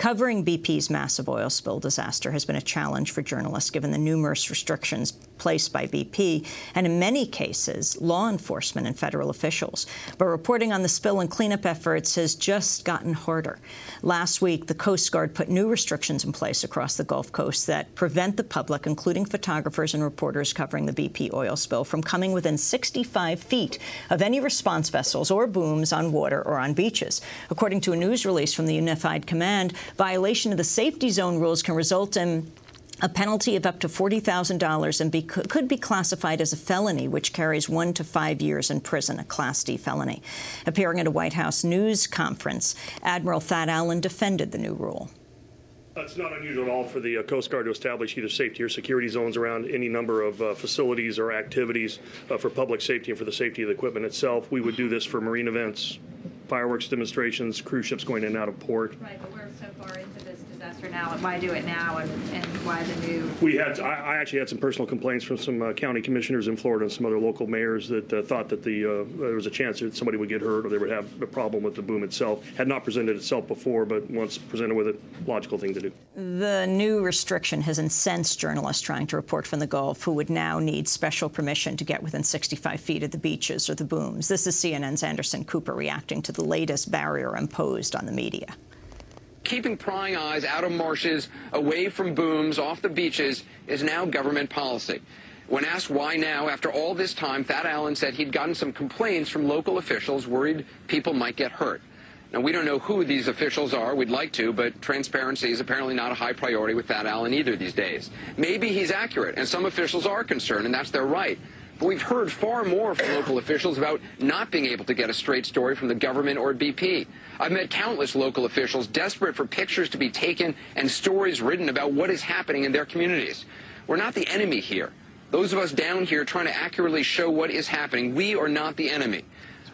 Covering BP's massive oil spill disaster has been a challenge for journalists, given the numerous restrictions placed by BP and, in many cases, law enforcement and federal officials. But reporting on the spill and cleanup efforts has just gotten harder. Last week, the Coast Guard put new restrictions in place across the Gulf Coast that prevent the public, including photographers and reporters covering the BP oil spill, from coming within 65 feet of any response vessels or booms on water or on beaches. According to a news release from the Unified Command, violation of the safety zone rules can result in a penalty of up to $40,000 and could be classified as a felony, which carries 1 to 5 years in prison, a Class D felony. Appearing at a White House news conference, Admiral Thad Allen defended the new rule. It's not unusual at all for the Coast Guard to establish either safety or security zones around any number of facilities or activities for public safety and for the safety of the equipment itself. We would do this for marine events, fireworks demonstrations, cruise ships going in and out of port. Right, but we're so far into this disaster now, and why do it now, and why the new? I actually had some personal complaints from some county commissioners in Florida and some other local mayors that thought that there was a chance that somebody would get hurt or they would have a problem with the boom itself. Had not presented itself before, but once presented with it, logical thing to do. The new restriction has incensed journalists trying to report from the Gulf, who would now need special permission to get within 65 feet of the beaches or the booms. This is CNN's Anderson Cooper reacting to the latest barrier imposed on the media. Keeping prying eyes out of marshes, away from booms, off the beaches, is now government policy. When asked why now, after all this time, Thad Allen said he'd gotten some complaints from local officials worried people might get hurt. Now, we don't know who these officials are. We'd like to, but transparency is apparently not a high priority with Thad Allen either these days. Maybe he's accurate, and some officials are concerned, and that's their right. But we've heard far more from local officials about not being able to get a straight story from the government or BP. I've met countless local officials desperate for pictures to be taken and stories written about what is happening in their communities. We're not the enemy here. Those of us down here trying to accurately show what is happening, we are not the enemy.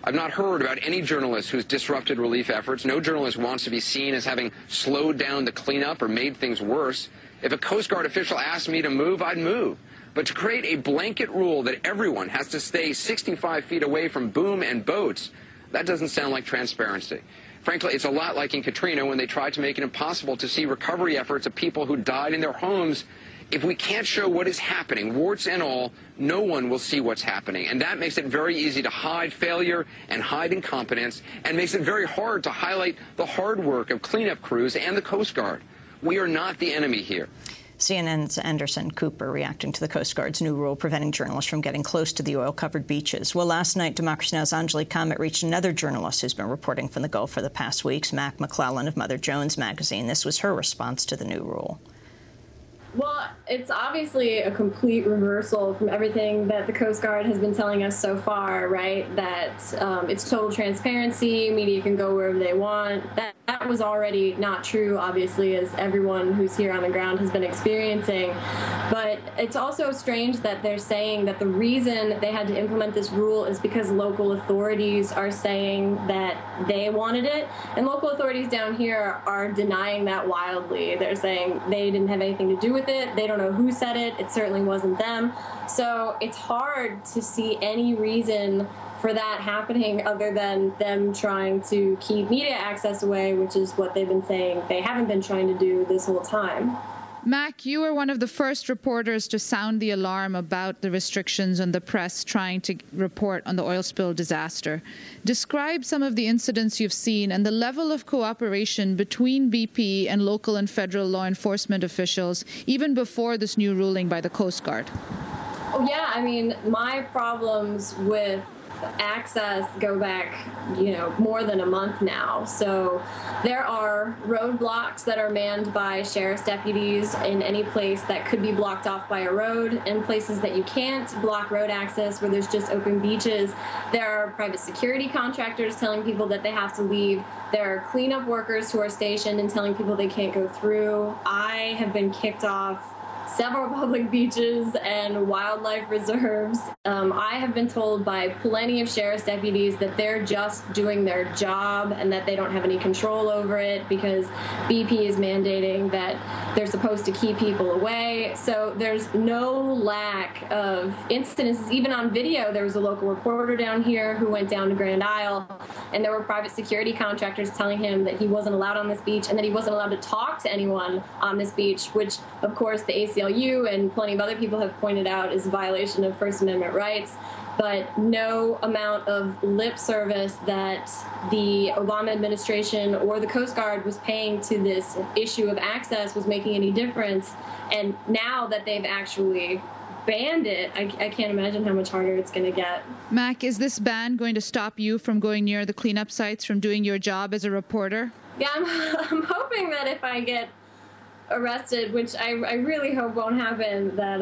I've not heard about any journalist who's disrupted relief efforts. No journalist wants to be seen as having slowed down the cleanup or made things worse. If a Coast Guard official asked me to move, I'd move. But to create a blanket rule that everyone has to stay 65 feet away from boom and boats, that doesn't sound like transparency. Frankly, it's a lot like in Katrina when they tried to make it impossible to see recovery efforts of people who died in their homes. If we can't show what is happening, warts and all, no one will see what's happening. And that makes it very easy to hide failure and hide incompetence, and makes it very hard to highlight the hard work of cleanup crews and the Coast Guard. We are not the enemy here. CNN's Anderson Cooper reacting to the Coast Guard's new rule preventing journalists from getting close to the oil-covered beaches. Well, last night, Democracy Now!'s Anjali Kamat reached another journalist who's been reporting from the Gulf for the past weeks, Mac McClellan of Mother Jones magazine. This was her response to the new rule. Well, it's obviously a complete reversal from everything that the Coast Guard has been telling us so far, right? That it's total transparency, media can go wherever they want. That was already not true, obviously, as everyone who's here on the ground has been experiencing. But it's also strange that they're saying that the reason they had to implement this rule is because local authorities are saying that they wanted it. And local authorities down here are denying that wildly. They're saying they didn't have anything to do with it. They don't know who said it. It certainly wasn't them. So it's hard to see any reason for that happening other than them trying to keep media access away, which is what they've been saying they haven't been trying to do this whole time. Mac, you were one of the first reporters to sound the alarm about the restrictions on the press trying to report on the oil spill disaster. Describe some of the incidents you've seen and the level of cooperation between BP and local and federal law enforcement officials, even before this new ruling by the Coast Guard. Oh, yeah, I mean, my problems with access go back, more than a month now. So there are roadblocks that are manned by sheriff's deputies in any place that could be blocked off by a road, and places that you can't block road access where there's just open beaches. There are private security contractors telling people that they have to leave. There are cleanup workers who are stationed and telling people they can't go through. I have been kicked off several public beaches and wildlife reserves. I have been told by plenty of sheriff's deputies that they're just doing their job and that they don't have any control over it because BP is mandating that they're supposed to keep people away. So there's no lack of incidences. Even on video, there was a local reporter down here who went down to Grand Isle, and there were private security contractors telling him that he wasn't allowed on this beach and that he wasn't allowed to talk to anyone on this beach, which, of course, the ACLU and plenty of other people have pointed out is a violation of First Amendment rights. But no amount of lip service that the Obama administration or the Coast Guard was paying to this issue of access was making any difference. And now that they've actually banned it, I can't imagine how much harder it's going to get. Mac, is this ban going to stop you from going near the cleanup sites, from doing your job as a reporter? Yeah, I'm hoping that if I get arrested, which I really hope won't happen, that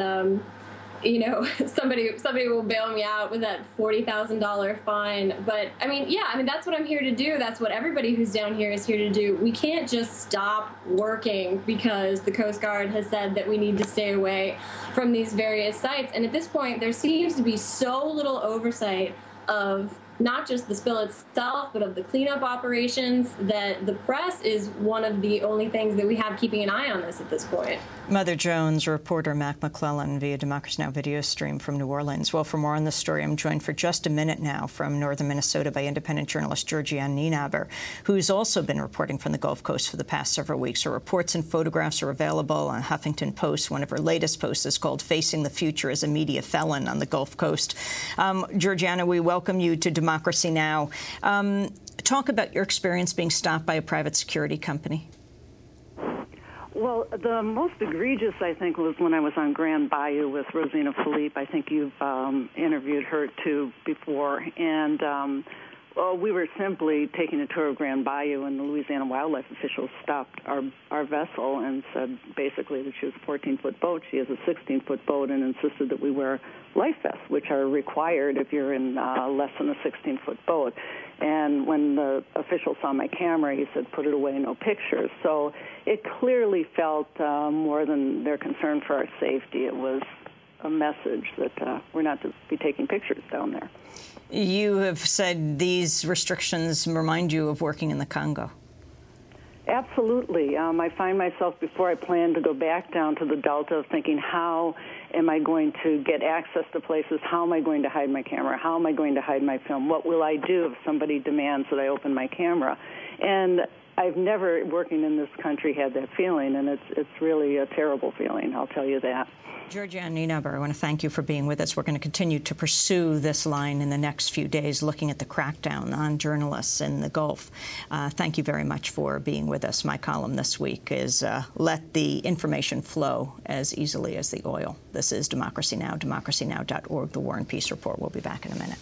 somebody will bail me out with that $40,000 fine. But that's what I'm here to do. That's what everybody who's down here is here to do. We can't just stop working because the Coast Guard has said that we need to stay away from these various sites. And at this point, there seems to be so little oversight of not just the spill itself, but of the cleanup operations, that the press is one of the only things that we have keeping an eye on this at this point. Mother Jones, reporter Mac McClellan via Democracy Now! Video stream from New Orleans. Well, for more on this story, I'm joined for just a minute now from northern Minnesota by independent journalist Georgianne Nienaber, who's also been reporting from the Gulf Coast for the past several weeks. Her reports and photographs are available on Huffington Post. One of her latest posts is called "Facing the Future as a Media Felon on the Gulf Coast." Georgianne, we welcome you to Democracy Now! Talk about your experience being stopped by a private security company. Well, the most egregious, I think, was when I was on Grand Bayou with Rosina Philippe. I think you've interviewed her, too, before. And we were simply taking a tour of Grand Bayou, and the Louisiana wildlife officials stopped our vessel and said basically that she was a 14-foot boat. She has a 16-foot boat, and insisted that we wear life vests, which are required if you're in less than a 16-foot boat. And when the official saw my camera, he said, "Put it away, no pictures." So it clearly felt more than their concern for our safety. It was a message that we're not to be taking pictures down there. You have said these restrictions remind you of working in the Congo. Absolutely. I find myself, before I plan to go back down to the Delta, thinking, how am I going to get access to places? How am I going to hide my camera? How am I going to hide my film? What will I do if somebody demands that I open my camera? And I've never, working in this country, had that feeling, and it's really a terrible feeling, I'll tell you that. Georgianne Nienaber, I want to thank you for being with us. We're going to continue to pursue this line in the next few days, looking at the crackdown on journalists in the Gulf. Thank you very much for being with us. My column this week is Let the Information Flow as Easily as the Oil. This is Democracy Now!, democracynow.org, The War and Peace Report. We'll be back in a minute.